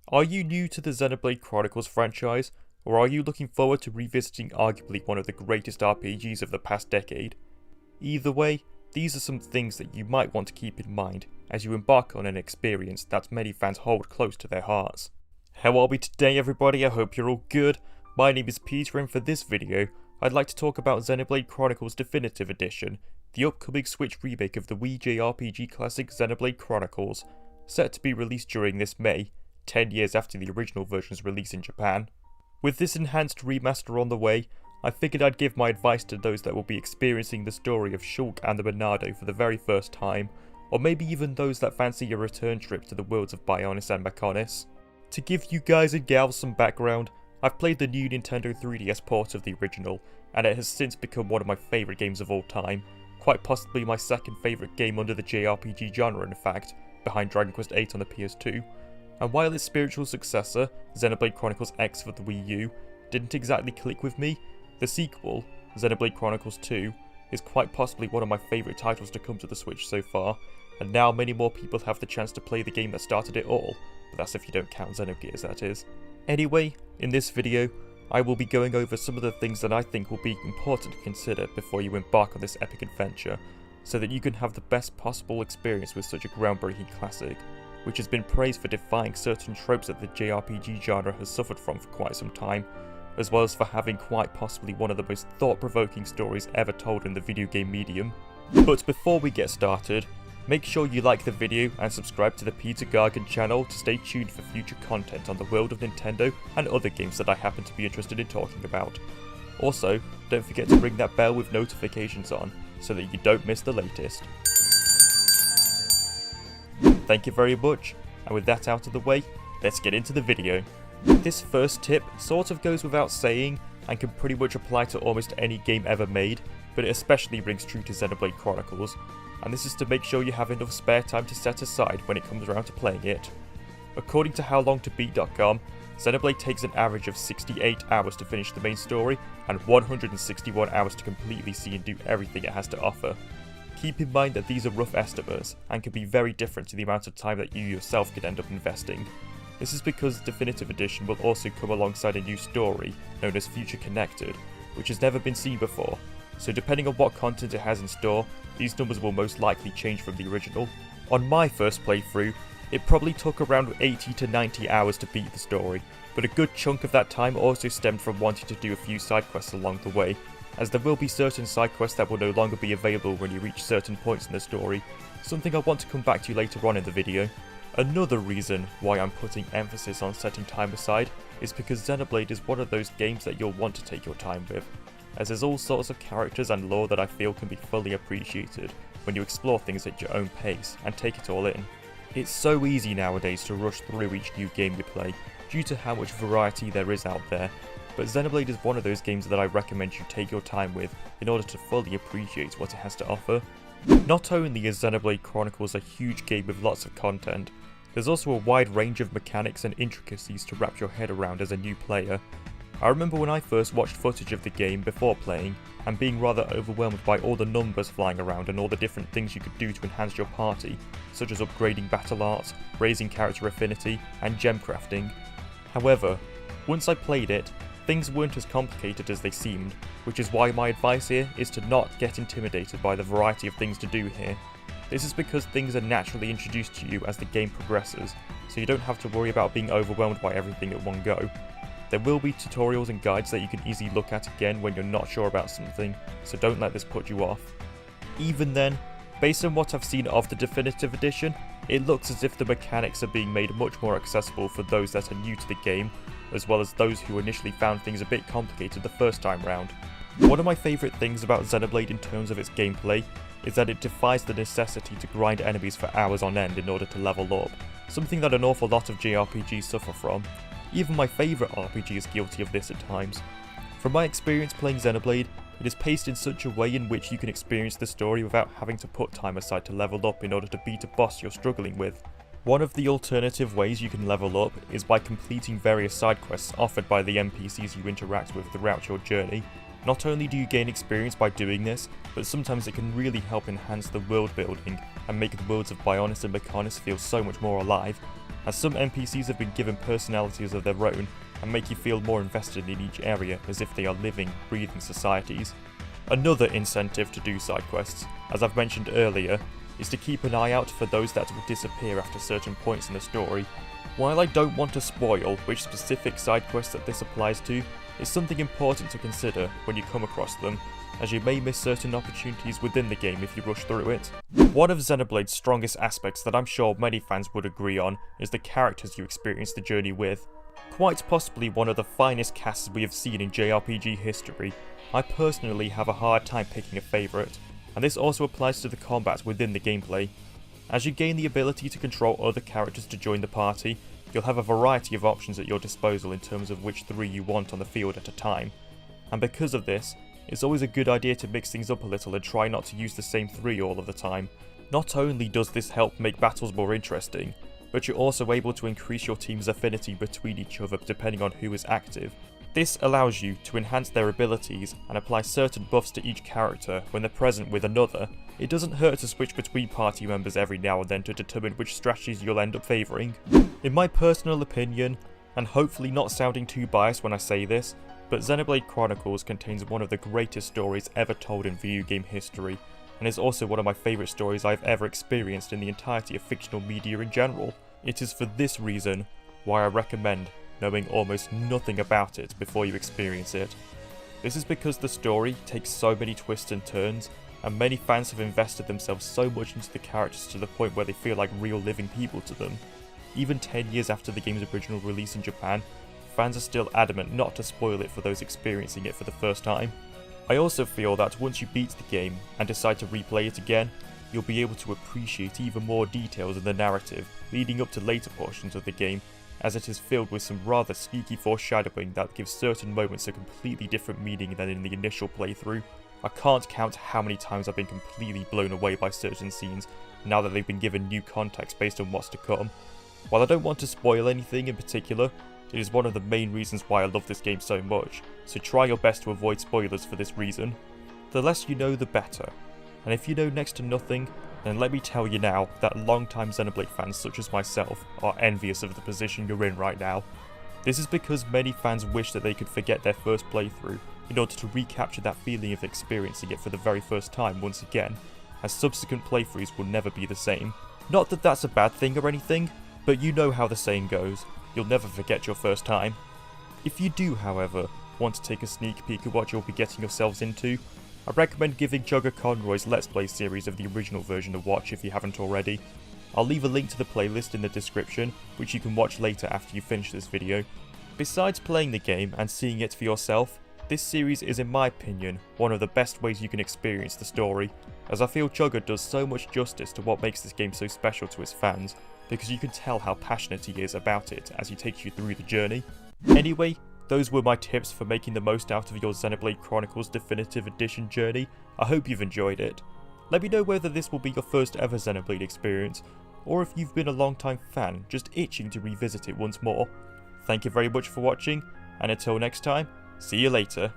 Are you new to the Xenoblade Chronicles franchise, or are you looking forward to revisiting arguably one of the greatest RPGs of the past decade? Either way, these are some things that you might want to keep in mind as you embark on an experience that many fans hold close to their hearts. How are we today, everybody? I hope you're all good. My name is Peter, and for this video, I'd like to talk about Xenoblade Chronicles Definitive Edition, the upcoming Switch remake of the Wii JRPG classic Xenoblade Chronicles, set to be released during this May, 10 years after the original version's release in Japan. With this enhanced remaster on the way, I figured I'd give my advice to those that will be experiencing the story of Shulk and the Monado for the very first time, or maybe even those that fancy a return trip to the worlds of Bionis and Mechonis. To give you guys and gals some background, I've played the new Nintendo 3DS port of the original, and it has since become one of my favourite games of all time, quite possibly my second favourite game under the JRPG genre in fact, behind Dragon Quest VIII on the PS2. And while its spiritual successor, Xenoblade Chronicles X for the Wii U, didn't exactly click with me, the sequel, Xenoblade Chronicles 2, is quite possibly one of my favourite titles to come to the Switch so far, and now many more people have the chance to play the game that started it all, but that's if you don't count Xenogears, that is. Anyway, in this video, I will be going over some of the things that I think will be important to consider before you embark on this epic adventure, so that you can have the best possible experience with such a groundbreaking classic, which has been praised for defying certain tropes that the JRPG genre has suffered from for quite some time, as well as for having quite possibly one of the most thought-provoking stories ever told in the video game medium. But before we get started, make sure you like the video and subscribe to the Peter Gargan channel to stay tuned for future content on the world of Nintendo and other games that I happen to be interested in talking about. Also, don't forget to ring that bell with notifications on, so that you don't miss the latest. Thank you very much, and with that out of the way, let's get into the video. This first tip sort of goes without saying, and can pretty much apply to almost any game ever made, but it especially rings true to Xenoblade Chronicles, and this is to make sure you have enough spare time to set aside when it comes around to playing it. According to howlongtobeat.com, Xenoblade takes an average of 68 hours to finish the main story, and 161 hours to completely see and do everything it has to offer. Keep in mind that these are rough estimates, and can be very different to the amount of time that you yourself could end up investing. This is because the Definitive Edition will also come alongside a new story, known as Future Connected, which has never been seen before, so depending on what content it has in store, these numbers will most likely change from the original. On my first playthrough, it probably took around 80 to 90 hours to beat the story, but a good chunk of that time also stemmed from wanting to do a few side quests along the way, as there will be certain side quests that will no longer be available when you reach certain points in the story, something I want to come back to later on in the video. Another reason why I'm putting emphasis on setting time aside is because Xenoblade is one of those games that you'll want to take your time with, as there's all sorts of characters and lore that I feel can be fully appreciated when you explore things at your own pace and take it all in. It's so easy nowadays to rush through each new game you play due to how much variety there is out there, but Xenoblade is one of those games that I recommend you take your time with in order to fully appreciate what it has to offer. Not only is Xenoblade Chronicles a huge game with lots of content, there's also a wide range of mechanics and intricacies to wrap your head around as a new player. I remember when I first watched footage of the game before playing, and being rather overwhelmed by all the numbers flying around and all the different things you could do to enhance your party, such as upgrading battle art, raising character affinity, and gem crafting. However, once I played it, things weren't as complicated as they seemed, which is why my advice here is to not get intimidated by the variety of things to do here. This is because things are naturally introduced to you as the game progresses, so you don't have to worry about being overwhelmed by everything at one go. There will be tutorials and guides that you can easily look at again when you're not sure about something, so don't let this put you off. Even then, based on what I've seen of the Definitive Edition, it looks as if the mechanics are being made much more accessible for those that are new to the game, as well as those who initially found things a bit complicated the first time round. One of my favourite things about Xenoblade in terms of its gameplay is that it defies the necessity to grind enemies for hours on end in order to level up, something that an awful lot of JRPGs suffer from. Even my favourite RPG is guilty of this at times. From my experience playing Xenoblade, it is paced in such a way in which you can experience the story without having to put time aside to level up in order to beat a boss you're struggling with. One of the alternative ways you can level up is by completing various side quests offered by the NPCs you interact with throughout your journey. Not only do you gain experience by doing this, but sometimes it can really help enhance the world building and make the worlds of Bionis and Mechonis feel so much more alive. as some NPCs have been given personalities of their own and make you feel more invested in each area as if they are living, breathing societies. Another incentive to do side quests, as I've mentioned earlier, is to keep an eye out for those that will disappear after certain points in the story. While I don't want to spoil which specific side quests that this applies to, it's something important to consider when you come across them, as you may miss certain opportunities within the game if you rush through it. One of Xenoblade's strongest aspects that I'm sure many fans would agree on is the characters you experience the journey with. Quite possibly one of the finest casts we have seen in JRPG history, I personally have a hard time picking a favourite, and this also applies to the combat within the gameplay. As you gain the ability to control other characters to join the party, you'll have a variety of options at your disposal in terms of which 3 you want on the field at a time, and because of this, it's always a good idea to mix things up a little and try not to use the same 3 all of the time. Not only does this help make battles more interesting, but you're also able to increase your team's affinity between each other depending on who is active. This allows you to enhance their abilities and apply certain buffs to each character when they're present with another. It doesn't hurt to switch between party members every now and then to determine which strategies you'll end up favouring. In my personal opinion, and hopefully not sounding too biased when I say this, but Xenoblade Chronicles contains one of the greatest stories ever told in video game history, and is also one of my favourite stories I've ever experienced in the entirety of fictional media in general. It is for this reason why I recommend knowing almost nothing about it before you experience it. This is because the story takes so many twists and turns, and many fans have invested themselves so much into the characters to the point where they feel like real living people to them. Even 10 years after the game's original release in Japan, fans are still adamant not to spoil it for those experiencing it for the first time. I also feel that once you beat the game and decide to replay it again, you'll be able to appreciate even more details in the narrative leading up to later portions of the game, as it is filled with some rather sneaky foreshadowing that gives certain moments a completely different meaning than in the initial playthrough. I can't count how many times I've been completely blown away by certain scenes now that they've been given new context based on what's to come. While I don't want to spoil anything in particular, it is one of the main reasons why I love this game so much, so try your best to avoid spoilers for this reason. The less you know, the better, and if you know next to nothing, then let me tell you now that long-time Xenoblade fans such as myself are envious of the position you're in right now. This is because many fans wish that they could forget their first playthrough in order to recapture that feeling of experiencing it for the very first time once again, as subsequent playthroughs will never be the same. Not that that's a bad thing or anything, but you know how the saying goes, you'll never forget your first time. If you do, however, want to take a sneak peek at what you'll be getting yourselves into, I recommend giving Jugger Conroy's Let's Play series of the original version a watch if you haven't already. I'll leave a link to the playlist in the description, which you can watch later after you finish this video. Besides playing the game and seeing it for yourself, this series is in my opinion one of the best ways you can experience the story, as I feel Jugger does so much justice to what makes this game so special to his fans, because you can tell how passionate he is about it as he takes you through the journey. Anyway, those were my tips for making the most out of your Xenoblade Chronicles Definitive Edition journey. I hope you've enjoyed it. Let me know whether this will be your first ever Xenoblade experience, or if you've been a long-time fan just itching to revisit it once more. Thank you very much for watching, and until next time, see you later.